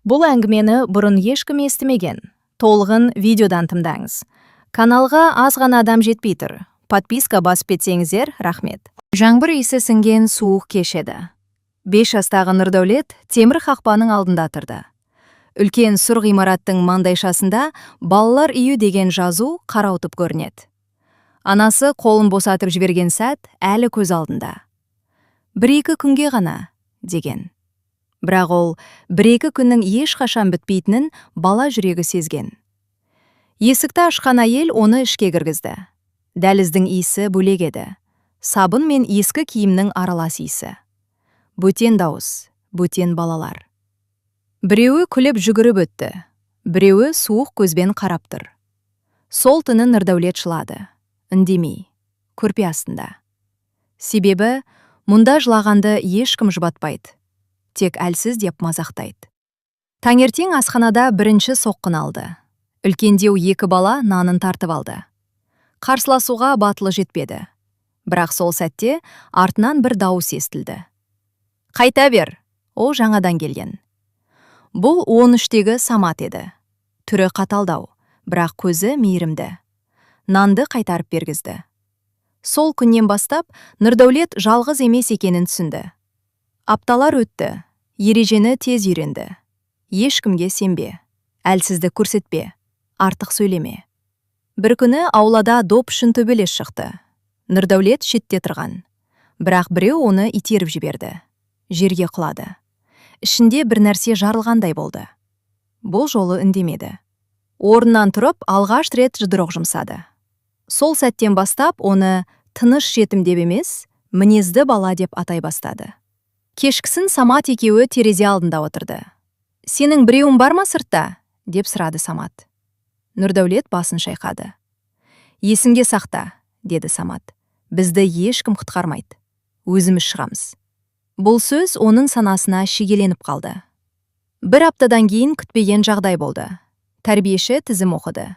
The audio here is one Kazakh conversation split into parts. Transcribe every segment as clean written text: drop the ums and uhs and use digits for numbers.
Бұл әңгімені бұрын ешкім естімеген. Толығын видеодан тыңдаңыз. Каналға аз ғана адам жетпей тұр. Подписка басып кетсеңіздер, рахмет. Жаңбыр иісі сіңген суық кеш еді. 5 жастағы Нұрдәулет темір қақпаның алдында тұрды. Үлкен сұр ғимараттың маңдайшасында балалар үйі деген жазу қарауытып көрінеді. Анасы қолын босатып жіберген сәт әлі көз алдында. 1-2 күнге ғана, деген. Бірақ ол 1-2 күннің ешқашан бітпейтінін бала жүрегі сезген. Есікті ашқан әйел оны ішке кіргізді. Дәліздің иісі бөлек еді. Сабын мен ескі киімнің аралас иісі. Бөтен дауыс, бөтен балалар. Біреуі күліп жүгіріп өтті. Біреуі суық көзбен қарап тұр. Сол түні Нұрдәулет жылады. Үндемей, көрпе астында. Себебі, мұнда жылағанды ешкім жұбатпайды. Тек әлсіз деп мазақтайды. Таңертең асханада бірінші соққын алды. Үлкендеу 2 бала нанын тартып алды. Қарсыласуға батылы жетпеді. Бірақ сол сәтте артынан бір дауыс естілді. Қайта бер, о жаңадан келген. Бұл 13-тегі Самат еді. Түрі қаталдау, бірақ көзі мейірімді. Нанды қайтарып бергізді. Сол күннен бастап Нұрдәулет жалғыз емес екенін түсінді. Апталар өтті, ережені тез үйренді. Ешкімге сенбе, әлсіздік көрсетпе, артық сөйлеме. Бір күні аулада доп үшін төбелес шықты. Нұрдәулет шетте тұрған. Бірақ біреу оны итеріп жіберді. Жерге құлады. Ішінде бір нәрсе жарылғандай болды. Бұл жолы үндемеді. Орнынан тұрып, алғаш рет жұдырық жұмсады. Сол сәттен бастап оны тыныш жетім деп емес, мінезді бала деп атай бастады. Кешкісін Самат екеуі терезе алдында отырды. «Сенің біреуің бар ма сыртта?» деп сұрады Самат. Нұрдәулет басын шайқады. «Есіңде сақта», деді Самат. «Бізді ешкім құтқармайды. Өзіміз шығамыз». Бұл сөз оның санасына шегеленіп қалды. 1 аптадан кейін күтпеген жағдай болды. Тәрбиеші тізім оқыды.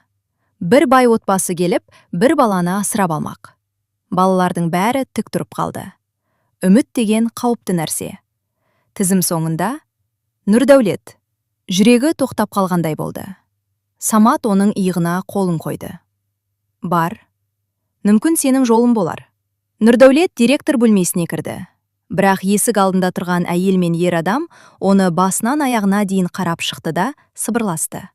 Бір бай отбасы келіп, бір баланы асырап алмақ. Балалардың бәрі тік тұрып қалды. Үміт деген қауіпті нәрсе. Тізім соңында Нұрдәулет. Жүрегі тоқтап қалғандай болды. Самат оның иығына қолын қойды. «Бар. Мүмкін сенің жолың болар». Нұрдәулет директор бөлмесіне кірді. Бірақ есік алдында тұрған әйел мен ер адам оны басынан аяғына дейін қарап шықты да сыбырласты.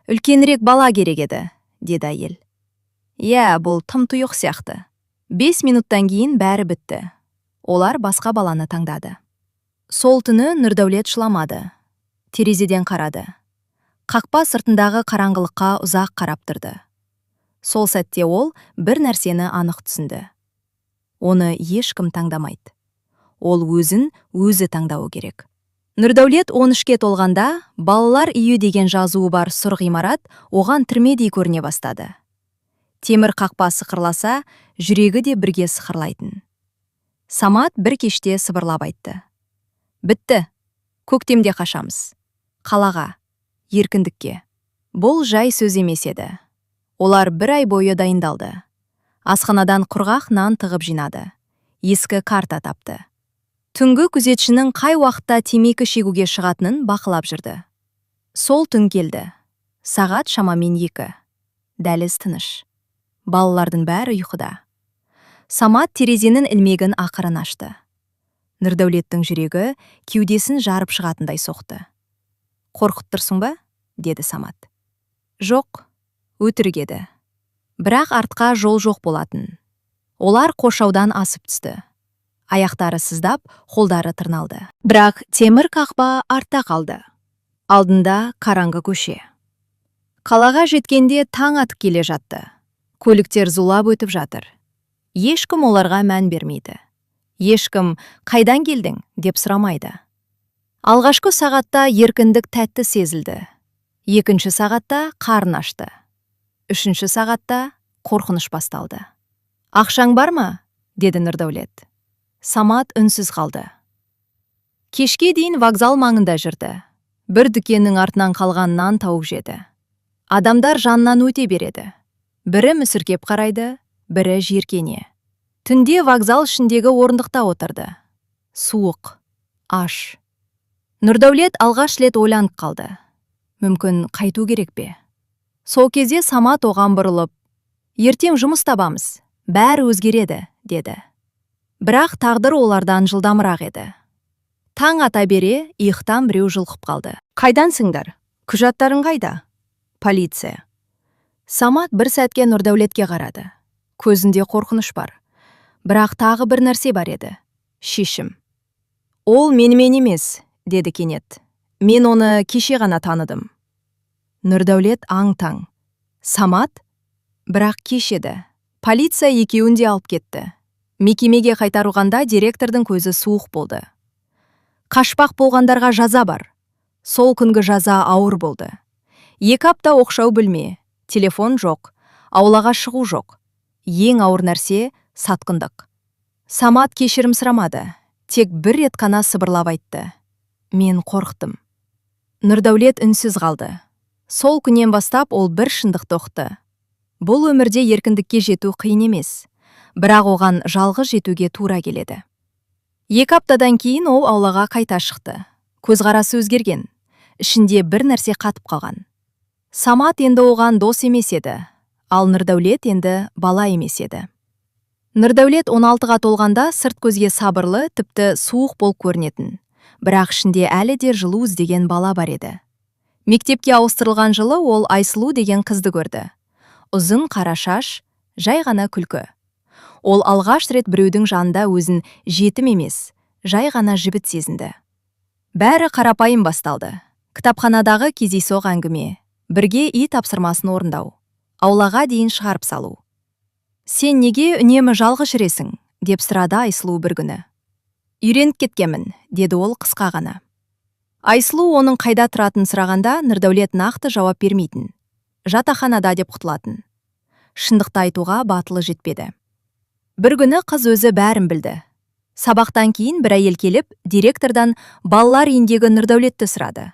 «Үлкенірек бала керек еді», деді әйел. «Иә, бұл тым тұйық сияқты». 5 минуттан кейін бәрі бітті. Олар басқа баланы таңдады. Сол түні Нұрдәулет жыламады. Терезеден қарады. Қақпа сыртындағы қараңғылыққа ұзақ қарап тұрды. Сол сәтте ол бір нәрсені анық түсінді. Оны ешкім таңдамайды. Ол өзін өзі таңдауы керек. Нұрдәулет 13-ке толғанда, балалар үйі деген жазуы бар сұр ғимарат оған түрмедей көріне бастады. Темір қақпа сықырласа, жүрегі де бірге сықырлайтын. Самат бір кеште сыбырлап айтты. «Бітті. Көктемде қашамыз. Қалаға, еркіндікке». Бұл жай сөз емес еді. Олар 1 ай бойы дайындалды. Асханадан құрғақ нан тығып жинады. Ескі карта тапты. Түнгі күзетшінің қай уақытта темекі шегуге шығатынын бақылап жүрді. Сол түн келді. Сағат шамамен 2. Дәліз тыныш. Балалардың бәрі ұйқыда. Самат терезенің ілмегін ақырын ашты. Нұрдәулеттің жүрегі кеудесін жарып шығатындай соқты. «Қорқыттырсың ба?» деді Самат. «Жоқ, өтірік еді. Бірақ артқа жол жоқ болатын». Олар қоршаудан асып түсті. Аяқтары сыздап, қолдары тырналды. Бірақ темір қақпа артта қалды. Алдында қараңғы көше. Қалаға жеткенде таң атып келе жатты. Көліктер зулап өтіп жатыр. Ешкім оларға мән бермейді. Ешкім «Қайдан келдің?» деп сұрамайды. Алғашқы сағатта еркіндік тәтті сезілді. 2-ші сағатта қарын ашты. 3-ші сағатта қорқыныш басталды. «Ақшаң бар ма?» деді Нұрдәулет. Самат үнсіз қалды. Кешке дейін вокзал маңында жүрді. Бір дүкеннің артынан қалған нан тауып жеді. Адамдар жанынан өте береді. Бірі мүсіркеп қарайды, бірі жиіркене. Түнде вокзал ішіндегі орындықта отырды. Суық, аш. Нұрдәулет алғаш рет ойланып қалды. Мүмкін қайту керек пе? Сол кезде Самат оған бұрылып, ертең жұмыс табамыз, бәрі өзгереді, деді. Бірақ тағдыр олардан жылдамырақ еді. Таң ата бере, иықтан біреу жұлқып қалды. Қайдансыңдар? Құжаттарың қайда? Полиция. Самат бір сәтке Нұрдәулетке қарады. Көзінде қорқыныш бар. Бірақ тағы бір нәрсе бар еді. Шешім. Ол менімен емес, деді кенет. Мен оны кеше ғана таныдым. Нұрдәулет аң-таң. Самат? Бірақ кешеді. Полиция екеуін де алып кетті. Мекемеге қайтарылғанда директордың көзі суық болды. Қашпақ болғандарға жаза бар. Сол күнгі жаза ауыр болды. 2 апта оқшау бөлме, телефон жоқ, аулаға шығу жоқ. Ең ауыр нәрсе — сатқындық. Самат кешірім сұрамады, тек бір рет қана сыбырлап айтты. Мен қорықтым. Нұрдәулет үнсіз қалды. Сол күннен бастап ол бір шындықты ұқты. Бұл өмірде еркіндікке жету қиын емес, бірақ оған жалғыз жетуге тура келеді. 2 аптадан кейін ол аулаға қайта шықты. Көзқарасы өзгерген, ішінде бір нәрсе қатып қалған. Самат енді оған дос емес еді, ал Нұрдәулет енді бала емес еді. Нұрдәулет 16-ға толғанда сырт көзге сабырлы, тіпті суық болып көрінетін, бірақ ішінде әлі де жылу іздеген бала бар еді. Мектепке ауыстырылған жылы ол Айсұлу деген қызды көрді. Ұзын қара шаш, жай ғана күлкі. Ол алғаш рет біреудің жанында өзін жетім емес, жай ғана жібіт сезінді. Бәрі қарапайым басталды. Кітапханадағы кездейсоқ әңгіме, бірге үй тапсырмасын орындау, аулаға дейін шығарып салу. Сен неге үнемі жалғыз жүресің? Деп сұрады Айсұлу бір күні. Үйреніп кеткенмін, деді ол қысқа ғана. Айсұлу оның қайда тұратынын сұрағанда Нұрдәулет нақты жауап бермейтін. Жатақханада деп құтылатын. Шындықты айтуға батылы жетпеді. Бір күні қыз өзі бәрін білді. Сабақтан кейін бір әйел келіп, директордан балалар үйіндегі Нұрдәулетті сұрады.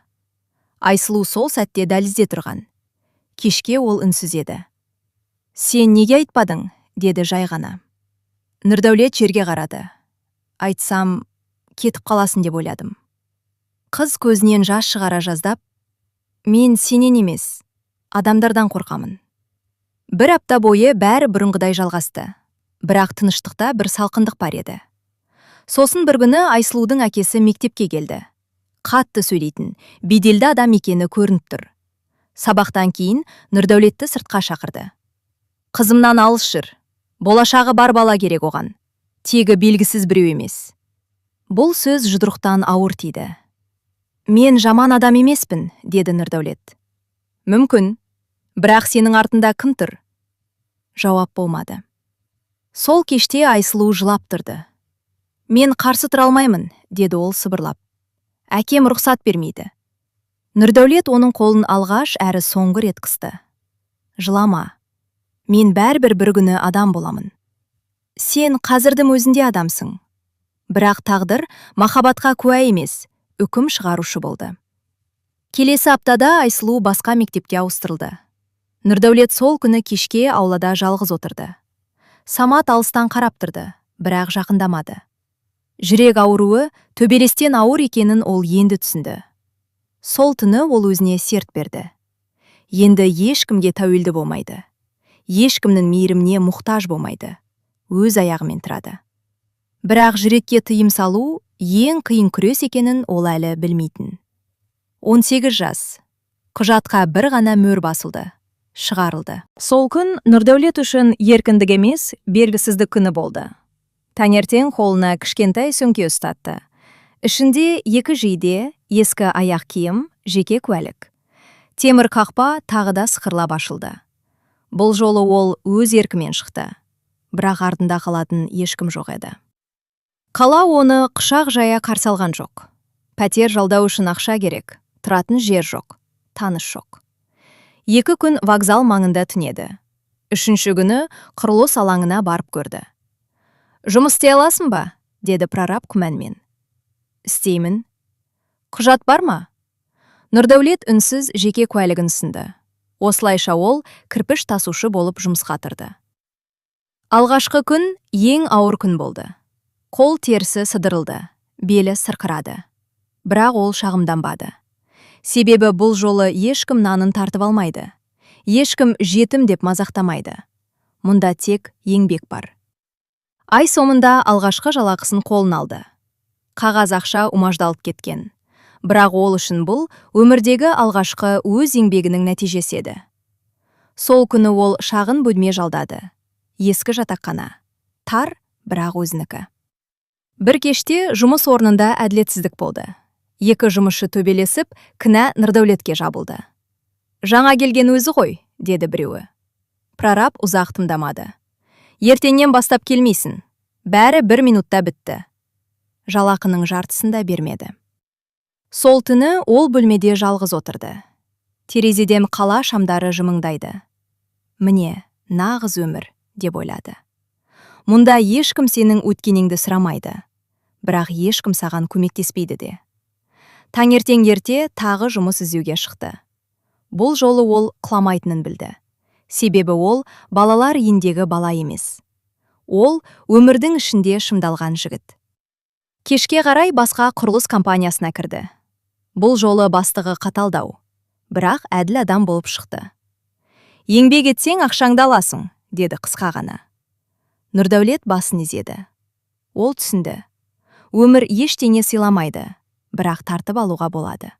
Айсұлу сол сәтте дәлізде тұрған. Кешке ол үнсіз еді. Сен неге айтпадың? Деді жай ғана. Нұрдәулет жерге қарады. Айтсам, кетіп қаласын деп ойладым. Қыз көзінен жас шығара жаздап, мен сенен емес, адамдардан қорқамын. 1 апта бойы бәрі бұрынғыдай жалғасты. Бірақ тыныштықта бір салқындық бар еді. Сосын бір күні Айсұлудың әкесі мектепке келді. Қатты сөйлейтін, беделді адам екені көрініп тұр. Сабақтан кейін Нұрдәулетті сыртқа шақырды. Қызымнан алыс жүр. Болашағы бар бала керек оған. Тегі белгісіз біреу емес. Бұл сөз жұдырықтан ауыр тиді. Мен жаман адам емеспін, деді Нұрдәулет. Мүмкін, бірақ сенің артында кім тұр? Жауап болмады. Сол кеште Айсұлу жылап тұрды. Мен қарсы тұра алмаймын, деді ол сыбырлап. Әкем рұқсат бермейді. Нұрдәулет оның қолын алғаш әрі соңғы рет қысты. Жылама. Мен бәрібір бір күні адам боламын. Сен қазірдің өзінде адамсың. Бірақ тағдыр махаббатқа куә емес, үкім шығарушы болды. Келесі аптада Айсұлу басқа мектепке ауыстырылды. Нұрдәулет сол күні кешке аулада жалғыз отырды. Самат алыстан қарап тұрды, бірақ жақындамады. Жүрек ауруы төбелестен ауыр екенін ол енді түсінді. Сол түні ол өзіне серт берді. Енді ешкімге тәуелді болмайды. Ешкімнің мейіріміне мұқтаж болмайды. Өз аяғымен тұрады. Бірақ жүрекке тыйым салу ең қиын күрес екенін ол әлі білмейтін. 18 жас. Құжатқа бір ғана мөр басылды. Шығарылды. Сол күн Нұрдәулет үшін еркіндік емес, белгісіздік күні болды. Таңертең қолына кішкентай сөмке ұстатты. Ішінде 2 жейде, ескі аяқ киім, жеке куәлік. Темір қақпа тағы да сықырлап ашылды. Бұл жолы ол өз еркімен шықты. Бірақ артында қалатын ешкім жоқ еді. Қала оны құшақ жая қарсы алған жоқ. Пәтер жалдау үшін ақша керек, тұратын жер жоқ, таныс жоқ. 2 күн вокзал маңында түнеді. 3-ші күні құрылыс алаңына барып көрді. Жұмыс істей аласың ба? Деді прораб күмәнмен. Істеймін. Құжат бар ма? Нұрдәулет үнсіз жеке куәлігін ұсынды. Осылайша ол кірпіш тасушы болып жұмысқа тұрды. Алғашқы күн ең ауыр күн болды. Қол терісі сыдырылды, белі сырқырады. Бірақ ол шағымданбады. Себебі бұл жолы ешкім нанын тартып алмайды. Ешкім жетім деп мазақтамайды. Мұнда тек еңбек бар. Ай соңында алғашқы жалақысын қолын алды. Қағаз ақша умаждалып кеткен. Бірақ ол үшін бұл өмірдегі алғашқы өз еңбегінің нәтижесі еді. Сол күні ол шағын бөлме жалдады. Ескі жатақхана. Тар, бірақ өзінікі. Бір кеште жұмыс орнында әділетсіздік болды. Екі жұмысшы төбелесіп, кінә Нұрдәулетке жабылды. «Жаңа келген өзі ғой», деді біреуі. Прораб ұзақ тыңдамады. «Ертеңнен бастап келмейсің. Бәрі 1 минутта бітті». Жалақының жартысын да бермеді. Сол түні ол бөлмеде жалғыз отырды. Терезеден қала шамдары жымыңдайды. «Міне, нағыз өмір», деп ойлады. Мұнда ешкім сенің өткеніңді сұрамайды. Бірақ ешкім саған көмектеспейді де. Таңертең ерте тағы жұмыс іздеуге шықты. Бұл жолы ол құламайтынын білді. Себебі ол балалар үйіндегі бала емес. Ол өмірдің ішінде шымдалған жігіт. Кешке қарай басқа құрылыс компаниясына кірді. Бұл жолы бастығы қаталдау, бірақ әділ адам болып шықты. «Еңбек етсең ақшаңды аласың», деді қысқа ғана. Нұрдәулет басын изеді. Ол түсінді. Өмір ештеңе сыйламайды, бірақ тартып алуға болады.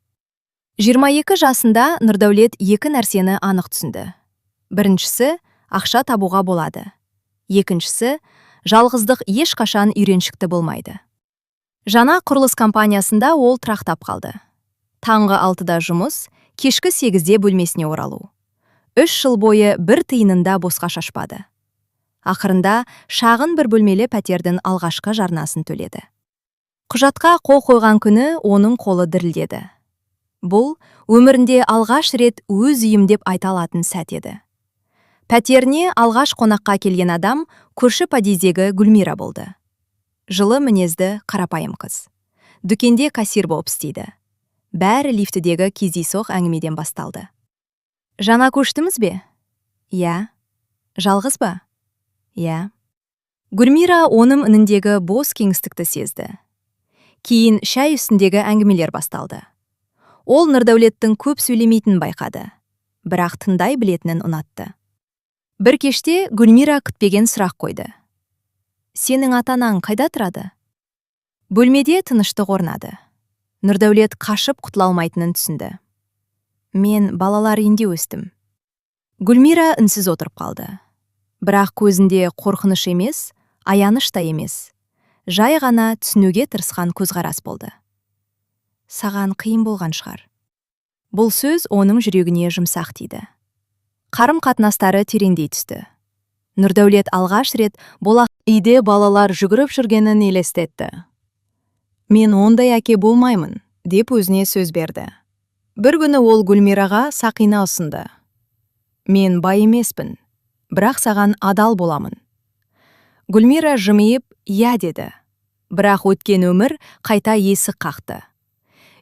22 жасында Нұрдәулет екі нәрсені анық түсінді. Біріншісі, ақша табуға болады. Екіншісі, жалғыздық ешқашан үйреншікті болмайды. Жаңа құрылыс компаниясында ол тұрақтап қалды. Таңғы 6-да жұмыс, кешкі 8-де бөлмесіне оралу. 3 жыл бойы бір тиынында босқа шашпады. Ақырында шағын бір бөлмелі пәтердің алғашқы жарнасын төледі. Құжатқа қол қойған күні оның қолы дірілдеді. Бұл өмірінде алғаш рет өз үйім деп айта алатын сәт еді. Пәтеріне алғаш қонаққа келген адам көрші подъездегі Гүлмира болды. Жылы мінезді қарапайым қыз. Дүкенде кассир болып істейді. Бәрі лифтідегі кездейсоқ әңгімеден басталды. «Жаңа көштіміз бе?» «Иә». «Жалғыз ба?» «Иә». Гүлмира оның үніндегі бос кеңістікті сезді. Кейін шай үстіндегі әңгімелер басталды. Ол Нұрдәулеттің көп сөйлемейтінін байқады, бірақ тыңдай білетінін ұнатты. Бір кеште Гүлмира күтпеген сұрақ қойды. «Сенің ата-анаң қайда тұрады?» Бөлмеде тыныштық орнады. Нұрдәулет қашып құтыла алмайтынын түсінді. «Мен балалар үйінде өстім». Гүлмира үнсіз отырып қалды. Бірақ көзінде қорқыныш емес, аяныш та емес. Жай ғана түсінуге тырысқан көзқарас болды. «Саған қиын болған шығар». Бұл сөз оның жүрегіне жұмсақ тиді. Қарым қатынастары тереңдей түсті. Нұрдәулет алғаш рет болақ үйде балалар жүгіріп жүргенін елестетті. «Мен ондай әке болмаймын», деп өзіне сөз берді. Бір күні ол Гүлмираға сақина ұсынды. «Мен бай емеспін, бірақ саған адал боламын». Гүлмира жымиып «Я» деді. Бірақ өткен өмір қайта есік қақты.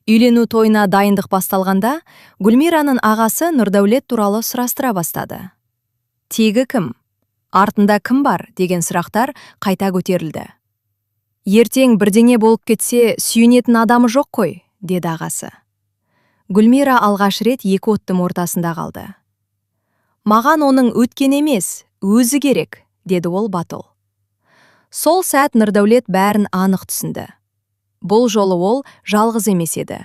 Үйлену тойына дайындық басталғанда, Гүлмираның ағасы Нұрдәулет туралы сұрастыра бастады. «Тегі кім? Артында кім бар?» деген сұрақтар қайта көтерілді. «Ертең бірдеңе болып кетсе, сүйенетін адамы жоқ қой», деді ағасы. Гүлмира алғаш рет екі оттың ортасында қалды. «Маған оның өткен емес, өзі керек», деді ол батыл. Сол сәт Нұрдәулет бәрін анық түсінді. Бұл жолы ол жалғыз емес еді.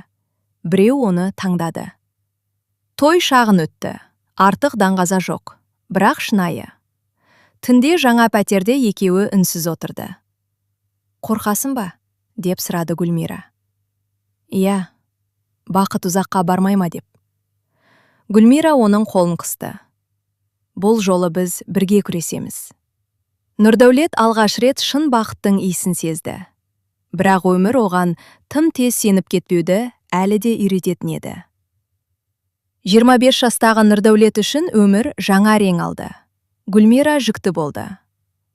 Біреу оны таңдады. Той шағын өтті. Артық даңғаза жоқ, бірақ шынайы. Түнде жаңа пәтерде екеуі үнсіз отырды. «Қорқасың ба?» деп сұрады Гүлмира. «Иә, бақыт ұзаққа бармай ма?» деп. Гүлмира оның қолын қысты. «Бұл жолы біз бірге күресеміз». Нұрдәулет алғаш рет шын бақыттың иісін сезді. Бірақ өмір оған тым тез сеніп кетпеуді әлі де үйрететін еді. 25 жастағы Нұрдәулет үшін өмір жаңа рең алды. Гүлмира жүкті болды.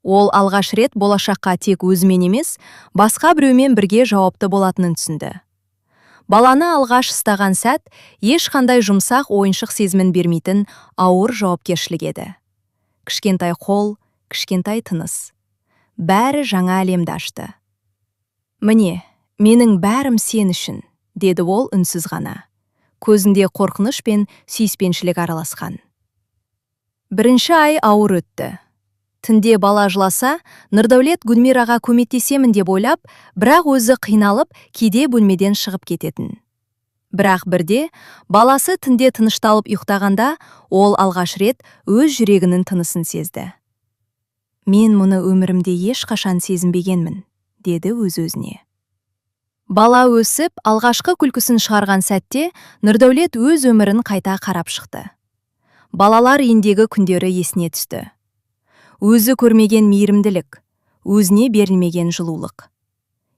Ол алғаш рет болашаққа тек өзімен емес, басқа біреумен бірге жауапты болатынын түсінді. Баланы алғаш ұстаған сәт ешқандай жұмсақ ойыншық сезімін бермейтін ауыр жауапкершілік еді. Кішкентай қол, кішкентай тыныс. Бәрі жаңа әлемді ашты. «Міне, менің бәрім сен үшін», деді ол үнсіз ғана. Көзінде қорқыныш пен сүйіспеншілік араласқан. Бірінші ай ауыр өтті. Түнде бала жыласа, Нұрдәулет Гүлмираға көмектесемін деп ойлап, бірақ өзі қиналып, кейде бөлмеден шығып кететін. Бірақ бірде, баласы түнде тынышталып ұйықтағанда, ол алғаш рет өз жүрегінің тынысын сезді. «Мен мұны өмірімде ешқашан сезінбегенмін», деді өз-өзіне. Бала өсіп, алғашқы күлкісін шығарған сәтте, Нұрдәулет өз өмірін қайта қарап шықты. Балалар үйіндегі күндері есіне түсті. Өзі көрмеген мейірімділік, өзіне берілмеген жылулық.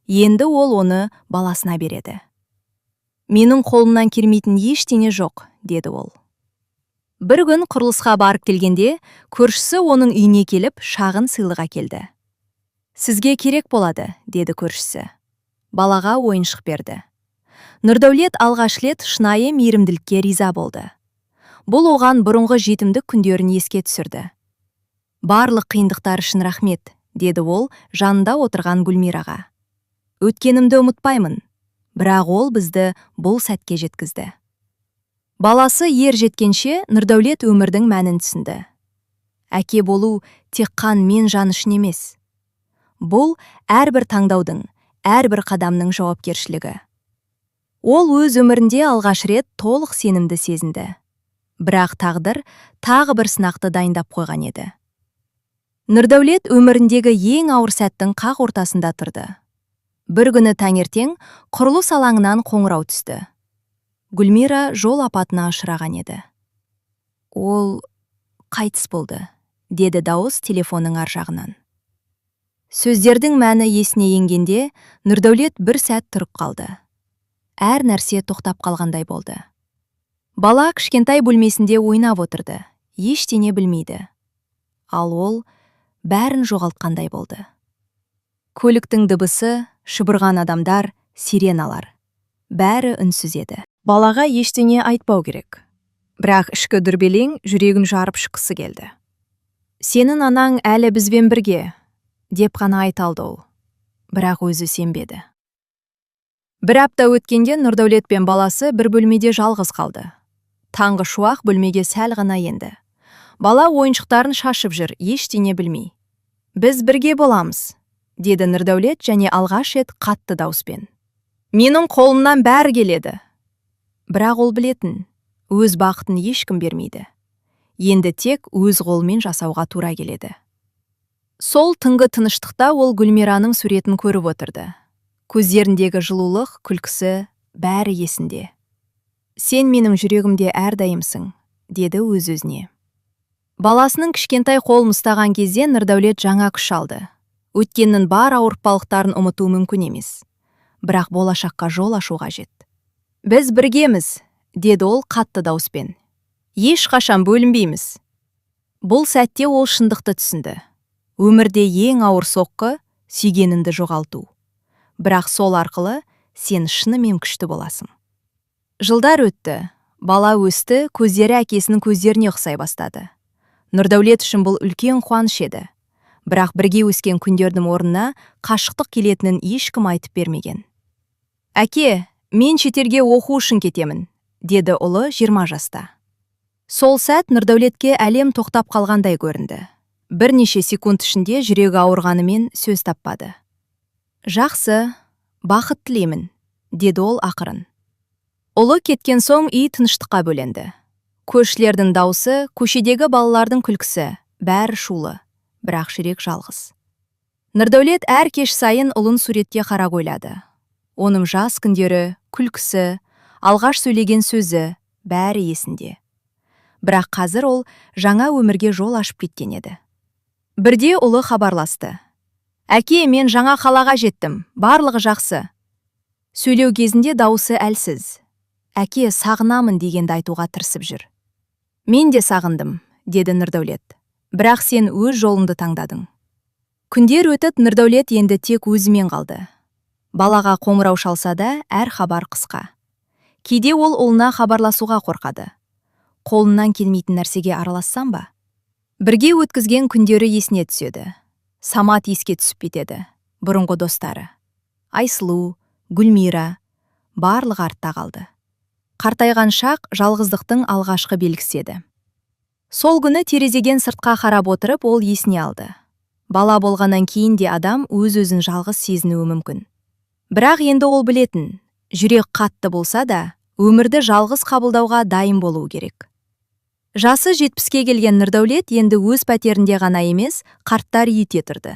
Енді ол оны баласына береді. «Менің қолымнан келмейтін ештеңе жоқ», деді ол. Бір күн құрылысқа барып келгенде, көршісі оның үйіне келіп, шағын сыйлық әкелді. «Сізге керек болады», деді көршісі. Балаға ойыншық берді. Нұрдәулет алғаш рет шынайы мейірімділікке риза болды. Бұл оған бұрынғы жетімдік күндерін еске түсірді. «Барлық қиындықтар үшін рахмет», деді ол жанында отырған Гүлмираға. «Өткенімді ұмытпаймын», бірақ ол бізді бұл сәтке жеткізді. Баласы ер жеткенше Нұрдәулет өмірдің мәнін түсінді. Әке болу тек қан мен жан үшін емес. Бұл әрбір таңдаудың, әрбір қадамның жауапкершілігі. Ол өз өмірінде алғаш рет толық сенімді сезінді. Бірақ тағдыр тағы бір сынақты дайындап қойған еді. Нұрдәулет өміріндегі ең ауыр сәттің қақ ортасында тұрды. Бір күні таңертең құрылыс алаңынан қоңырау түсті. Гүлмира жол апатына ұшыраған еді. «Ол қайтыс болды», деді дауыс телефонның ар жағынан. Сөздердің мәні есіне енгенде, Нұрдәулет бір сәт тұрып қалды. Әр нәрсе тоқтап қалғандай болды. Бала кішкентай бөлмесінде ойнап отырды, ештеңе білмейді. Ал ол бәрін жоғалтқандай болды. Көліктің дыбысы, шыбырған адамдар, сиреналар. Бәрі үнсіз еді. Балаға ештеңе айтпау керек. Бірақ ішкі дүрбелең жүрегін жарып шыққысы келді. «Сенің анаң әлі бізбен бірге», деп қана айта алды ол. Бірақ өзі сенбеді. Бір апта өткенде Нұрдәулет пен баласы бір бөлмеде жалғыз қалды. Таңғы шуақ бөлмеге сәл ғана енді. Бала ойыншықтарын шашып жүр, ештеңе білмей. «Біз бірге боламыз», деді Нұрдәулет және алғаш рет қатты дауыспен. «Менің қолымнан бәрі келеді». Бірақ ол білетін, өз бақытын ешкім бермейді. Енді тек өз қолымен жасауға тура келеді. Сол түнгі тыныштықта ол Гүлмираның суретін көріп отырды. Көздеріндегі жылулық, күлкісі, бәрі есінде. «Сен менің жүрегімде әрдайымсың», деді өз-өзіне. Баласының кішкентай қолын ұстаған кезде Нұрдәулет жаңа күш алды. Өткеннің бар ауыртпалықтарын ұмыту мүмкін емес. Бірақ болашаққа жол ашу қажет. «Біз біргеміз», деді ол қатты дауыспен. «Ешқашан бөлінбейміз». Бұл сәтте ол шындықты түсінді. Өмірде ең ауыр соққы сүйгеніңді жоғалту. Бірақ сол арқылы сен шынымен күшті боласың. Жылдар өтті, бала өсті, көздері әкесінің көздеріне ұқсай бастады. Нұрдәулет үшін бұл үлкен қуаныш еді. Бірақ бірге өскен күндердің орнына қашықтық келетінін ешкім айтып бермеген. «Әке, мен шетелге оқу үшін кетемін», деді ұлы 20 жаста. Сол сәт Нұрдәулетке әлем тоқтап қалғандай көрінді. Бірнеше секунд ішінде жүрегі ауырғанымен сөз таппады. «Жақсы, бақыт тілеймін», деді ол ақырын. Ұлы кеткен соң үй тыныштыққа бөленді. Көршілердің даусы, көшедегі балалардың күлкісі, бәрі шулы, бірақ жүрек жалғыз. Нұрдәулет әр кеш сайын ұлын суретке қарап ойлады. Оның жас күндері, күлкісі, алғаш сөйлеген сөзі, бәрі есінде. Бірақ қазір ол жаңа өмірге жол ашып кеткен еді. Бірде ұлы хабарласты. «Әке, мен жаңа қалаға жеттім, барлығы жақсы». Сөйлеу кезінде дауысы әлсіз. «Әке, сағынамын» дегенді айтуға тырысып жүр. «Мен де сағындым», деді Нұрдәулет. «Бірақ сен өз жолыңды таңдадың». Күндер өтіп, Нұрдәулет енді тек өзімен қалды. Балаға қоңырау шалса да, әр хабар қысқа. Кейде ол ұлына хабарласуға қорқады. Қолынан келмейтін нәрсеге аралассам ба? Бірге өткізген күндері есіне түседі. Самат еске түсіп кетеді. Бұрынғы достары. Айсылу, Гүлмира. барлығы артта қалды. Қартайған шақ жалғыздықтың алғашқы белгісі еді. Сол күні терезеден сыртқа қарап отырып, ол есіне алды. Бала болғаннан кейін де адам өз-өзін жалғыз сезінуі мүмкін. Бірақ енді ол білетін, жүрек қатты болса да, өмірді жалғыз қабылдауға дайын болуы керек. Жасы 70-ке келген Нұрдәулет енді өз пәтерінде ғана емес, қарттар үйінде тұрды.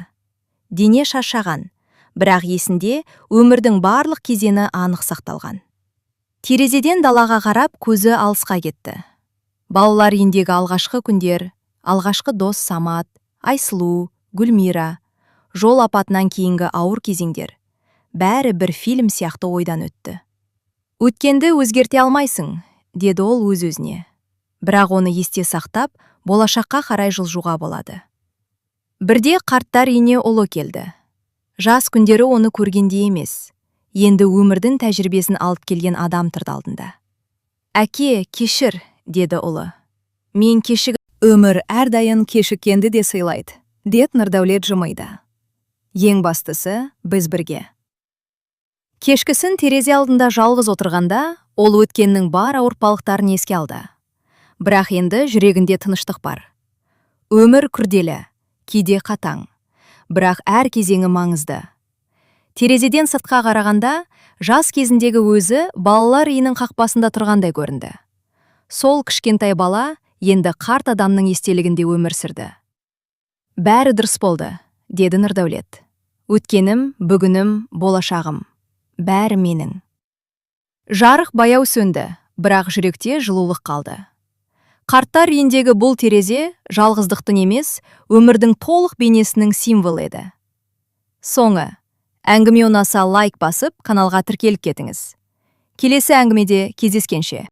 Дене шаршаған, бірақ есінде өмірдің барлық кезеңі анық сақталған. Терезеден далаға қарап, көзі алысқа кетті. Балалар үйіндегі алғашқы күндер, алғашқы дос Самат, Айсұлу, Гүлмира, жол апатынан кейінгі ауыр кезеңдер, бәрі бір фильм сияқты ойдан өтті. Өткенді өзгерте алмайсың, деді ол өз-өзіне. Бірақ оны есте сақтап, болашаққа қарай жылжуға болады. Бірде қарттар үйіне ұлы келді. Жас күндері оны көргенде емес, енді өмірдің тәжірибесін алып келген адам тұрды алдында. «Әке, кешір», деді ұлы. «Мен кешігіп, өмір әрдайым кешіккенді де сыйлайды», деді Нұрдәулет жымиды. «Ең бастысы, біз бірге». Кешкісін терезе алдында жалғыз отырғанда, ол өткеннің бар ауыртпалықтарын еске алды. Бірақ енді жүрегінде тыныштық бар. Өмір күрделі, кейде қатаң, бірақ әр кезеңі маңызды. Терезеден сыртқа қарағанда, жас кезіндегі өзі балалар үйінің қақпасында тұрғандай көрінді. Сол кішкентай бала енді қарт адамның естелігінде өмір сүрді. «Бәрі дұрыс болды», деді Нұрдәулет. «Өткенім, бүгінім, болашағым. Бәрі менің». Жарық баяу сөнді, бірақ жүректе жылулық қалды. Қарттар үйіндегі бұл терезе жалғыздықтың емес, өмірдің толық бейнесінің символы еді. Соңы. Әңгіме ұнаса лайк басып, каналға тіркеліп кетіңіз. Келесі әңгімеде кездескенше.